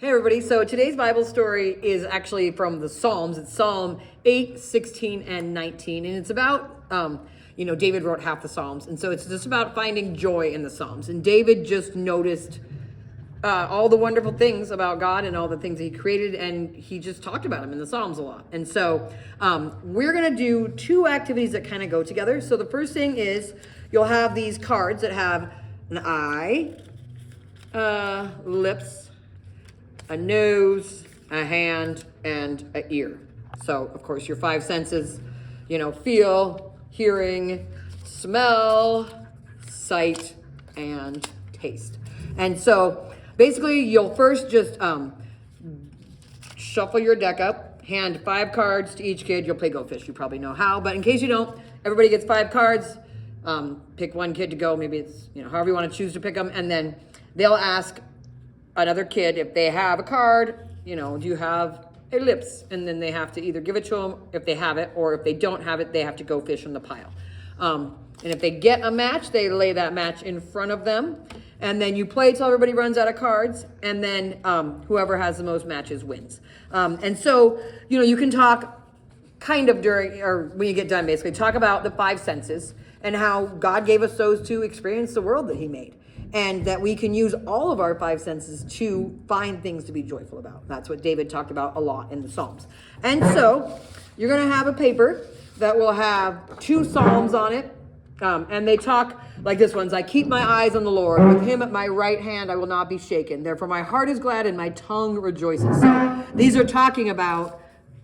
Hey everybody, so today's Bible story is actually from the Psalms. It's Psalm 8, 16, and 19, and it's about, David wrote half the Psalms, and so it's just about finding joy in the Psalms. And David just noticed all the wonderful things about God and all the things that he created, and he just talked about them in the Psalms a lot. And so we're going to do two activities that kind of go together. So the first thing is you'll have these cards that have an eye, lips, a nose, a hand, and an ear. So, of course, your five senses, feel, hearing, smell, sight, and taste. And so, basically, you'll first just shuffle your deck up, hand 5 cards to each kid. You'll play Go Fish. You probably know how, but in case you don't, everybody gets 5 cards. Pick one kid to go. Maybe it's, however you want to choose to pick them. And then they'll ask another kid, if they have a card, do you have a lips? And then they have to either give it to them if they have it, or if they don't have it, they have to go fish in the pile. And if they get a match, they lay that match in front of them. And then you play till everybody runs out of cards. And then whoever has the most matches wins. And so, you can talk kind of during, or when you get done, basically, talk about the 5 senses and how God gave us those to experience the world that he made. And that we can use all of our 5 senses to find things to be joyful about. That's what David talked about a lot in the Psalms. And so you're going to have a paper that will have 2 Psalms on it. And they talk like this one's, I keep my eyes on the Lord. With him at my right hand, I will not be shaken. Therefore, my heart is glad and my tongue rejoices. So these are talking about,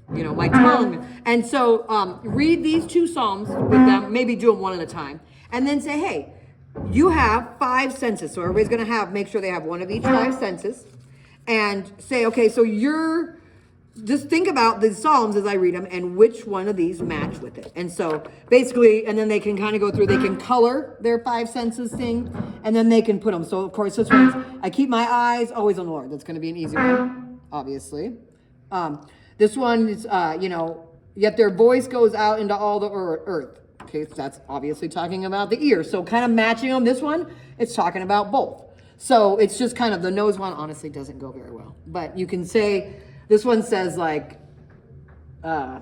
my tongue. And so read these 2 Psalms with them, maybe do them one at a time. And then say, hey, you have 5 senses. So everybody's going to make sure they have one of each 5 senses. And say, okay, so just think about the Psalms as I read them and which one of these match with it. And so basically, and then they can kind of go through, they can color their 5 senses thing, and then they can put them. So of course, this one's, I keep my eyes always on the Lord. That's going to be an easy one, obviously. This one is, yet their voice goes out into all the earth. Okay, so that's obviously talking about the ear. So kind of matching them. This one, it's talking about both. So it's just kind of, the nose one honestly doesn't go very well. But you can say, this one says like, I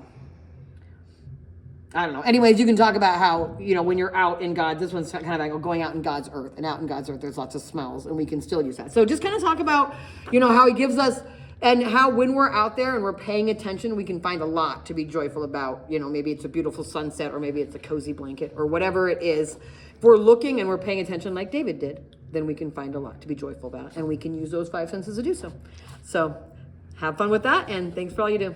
don't know. Anyways, you can talk about how, when you're out in God, this one's kind of like going out in God's earth. And out in God's earth, there's lots of smells. And we can still use that. So just kind of talk about, how he gives us, and how when we're out there and we're paying attention, we can find a lot to be joyful about. Maybe it's a beautiful sunset, or maybe it's a cozy blanket, or whatever it is. If we're looking and we're paying attention like David did, then we can find a lot to be joyful about. And we can use those 5 senses to do so. So have fun with that, and thanks for all you do.